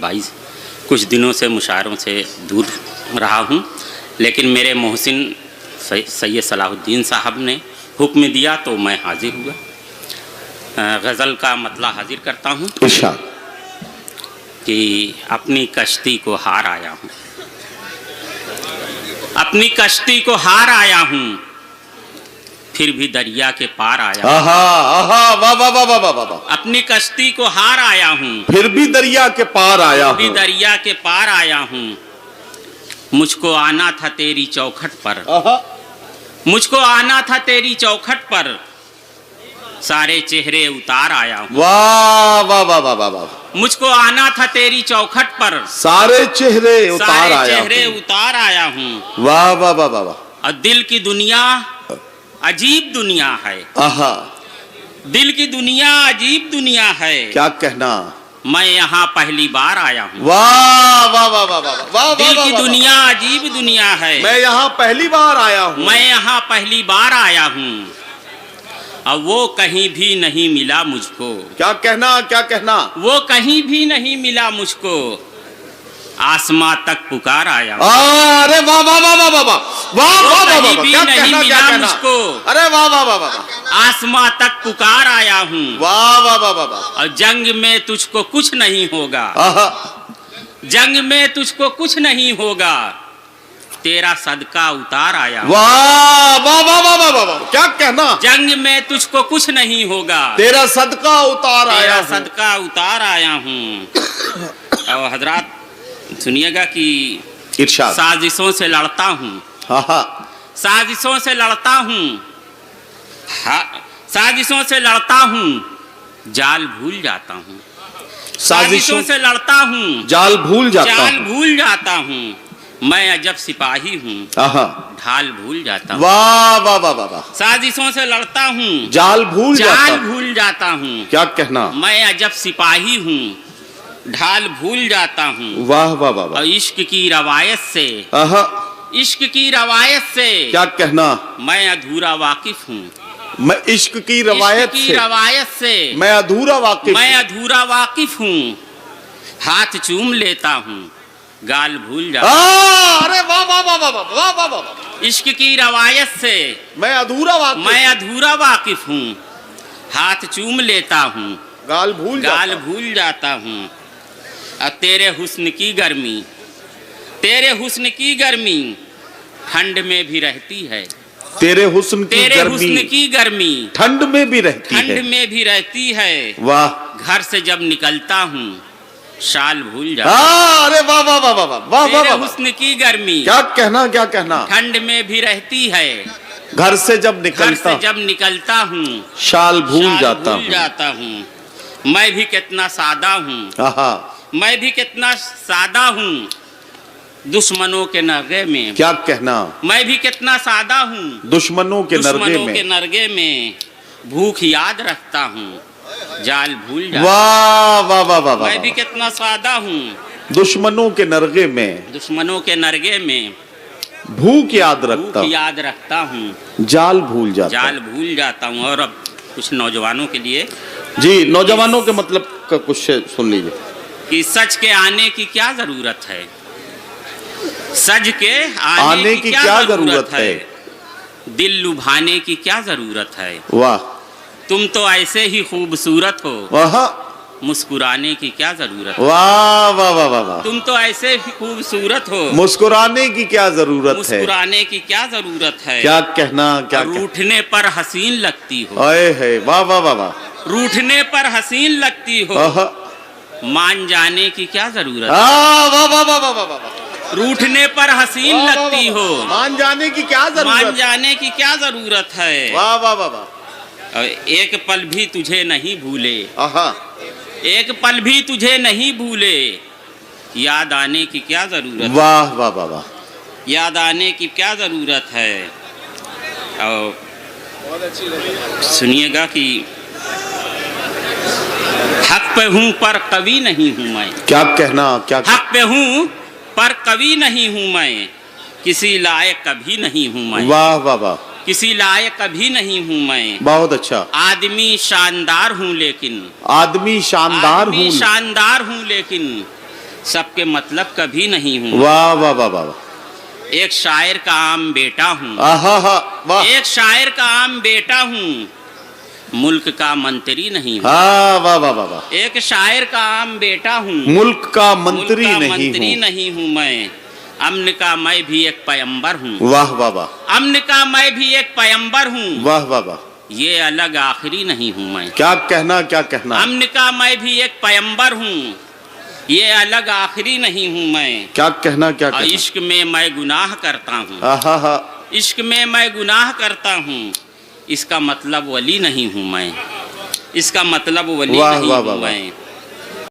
भाई कुछ दिनों से मुशायरों से दूर रहा हूँ, लेकिन मेरे मोहसिन सैयद सलाहुद्दीन साहब ने हुक्म दिया तो मैं हाजिर हुआ। गज़ल का मतला हाजिर करता हूँ कि अपनी कश्ती को हार आया हूँ, अपनी कश्ती को हार आया हूँ, फिर भी दरिया के पार आया हूँ। वाह वाह वाह वाह वाह। अपनी कश्ती को हार आया हूँ, फिर भी दरिया के पार आया हूँ, फिर भी दरिया के पार आया हूँ। मुझको आना था तेरी चौखट पर, मुझको आना था तेरी चौखट पर, सारे चेहरे उतार आया हूँ। वाह वाह वाह वाह वाह। मुझको आना था तेरी चौखट पर, सारे चेहरे उतार आया, चेहरे उतार आया हूँ। वाह वाह वाह वाह। और दिल की दुनिया अजीब दुनिया है, दिल की दुनिया अजीब दुनिया है। क्या कहना, मैं यहाँ पहली बार आया हूँ। वाह वाह वाह वाह वाह। दिल की दुनिया अजीब दुनिया है, मैं यहाँ पहली बार आया हूँ, मैं यहाँ पहली बार आया हूँ। अब वो कहीं भी नहीं मिला मुझको। क्या कहना, क्या कहना, वो कहीं भी नहीं मिला मुझको, आसमां तक पुकार आया हूँ। अरे वाह वाह वाह वाह वाह वाह वाह वाह वाह। क्या कहना, क्या कहना, मुझको, अरे वाह वाह वाह वाह। आसमां तक पुकार आया हूँ। वाह वाह वाह वाह। और जंग में तुझको कुछ नहीं होगा, जंग में तुझको कुछ नहीं होगा, तेरा सदका उतार आया। वाह वाह वाह वाह वाह वाह। क्या कहना, जंग में तुझको कुछ नहीं होगा, तेरा सदका उतार आया, तेरा सदका उतार आया हूँ। और हजरात सुनिएगा कि इरशाद, साजिशों से लड़ता हूँ, साजिशों से लड़ता हूँ, साजिशों से लड़ता हूँ, जाल भूल जाता हूँ। साजिशों से लड़ता हूँ, जाल भूल जाता हूँ, जाल भूल जाता हूँ। मैं अजब सिपाही हूँ, ढाल भूल जाता हूँ। वाह वाह वाह वाह। साजिशों से लड़ता हूँ, जाल भूल जाता हूँ। क्या कहना, मैं अजब सिपाही हूँ, ढाल भूल जाता हूँ। वाह वाह वाह। और इश्क की रवायत से, इश्क की रवायत से, क्या कहना, मैं अधूरा वाकिफ हूँ। मैं इश्क की रवायत से मैं अधूरा वाकिफ हूँ। हाथ चूम लेता हूँ, गाल भूल जाता हूँ। अरे वाह वाह वाह वाह वाह वाह वाह। इश्क की रवायत से मैं अधूरा वाकिफ हूँ। हाथ चूम लेता हूँ, गाल भूल जाता हूँ। और तेरे हुस्न की गर्मी ठंड में भी रहती है, तेरे हुस्न की गर्मी ठंड में भी रहती है। वाह। घर से जब निकलता हूँ, शाल भूल जाता। अरे वाह वाह वाह वाह वाह वाह। हुस्न की गर्मी, क्या कहना, क्या कहना, ठंड में भी रहती है। घर से जब निकलता हूँ, शाल भूल जाता हूँ। मैं भी कितना सादा हूँ, मैं भी कितना सादा हूँ, दुश्मनों के नरगे में। क्या कहना, मैं भी कितना सादा हूँ, दुश्मनों के नरगे में भूख याद रखता हूँ, जाल भूल जाता। वाह वाह वाह वाह। मैं भी कितना सादा हूँ, दुश्मनों के नरगे में भूख याद रखता हूँ, जाल भूल जाता हूँ। और अब कुछ नौजवानों के लिए, जी नौजवानों के मतलब का कुछ सुन लीजिए कि सच के आने की क्या जरूरत है, सज के आने की क्या जरूरत है, दिल लुभाने की क्या जरूरत है। वाह। तुम तो ऐसे ही खूबसूरत हो, मुस्कुराने की क्या जरूरत है। वाह वाह वाह वाह। तुम तो ऐसे ही खूबसूरत हो, मुस्कुराने की क्या जरूरत है। क्या कहना, क्या रूठने पर हसीन लगती हो। वाह वाह वाह वाह। रूठने पर हसीन लगती हो, मान जाने की क्या जरूरत है। वाह वाह वाह वाह वाह। रूठने पर हसीन लगती हो, मान जाने की क्या जरूरत है। वाह वाह वाह वाह। एक पल भी तुझे नहीं भूले, एक पल भी तुझे नहीं भूले, याद आने की क्या जरूरत। वाह वाह वाह वाह। याद आने की क्या जरूरत है। और सुनिएगा कि हक पे हूँ पर कवि नहीं हूँ मैं। क्या कहना, क्या हक पे हूँ पर कवि नहीं हूँ मैं, किसी लायक कभी नहीं हूँ मैं। वाह वाह वाह। किसी लायक कभी नहीं हूँ मैं। बहुत अच्छा। आदमी शानदार हूँ लेकिन, सबके मतलब कभी नहीं हूँ। वाह वाह वाह वाह। एक शायर का आम बेटा हूँ। आहा हा वाह। एक शायर का आम बेटा हूँ, मुल्क का मंत्री नहीं हूँ। वाह वाह वाह वाह। एक शायर का आम बेटा हूँ, मुल्क का मंत्री नहीं हूँ मैं। अमन का मैं भी एक पैगंबर हूँ। वाह वाह वाह। अमन का मैं भी एक पैगंबर हूँ। वाह वाह वाह। ये अलग आखिरी नहीं हूँ मैं। क्या कहना क्या कहना। अमन का मैं भी एक पैगंबर हूँ, ये अलग आखिरी नहीं हूँ मैं। क्या कहना क्या कहना। इश्क में मैं गुनाह करता हूँ। आहा हा। इश्क में मैं गुनाह करता हूँ, इसका मतलब वली नहीं हूँ मैं। इसका मतलब वली नहीं हूँ मैं।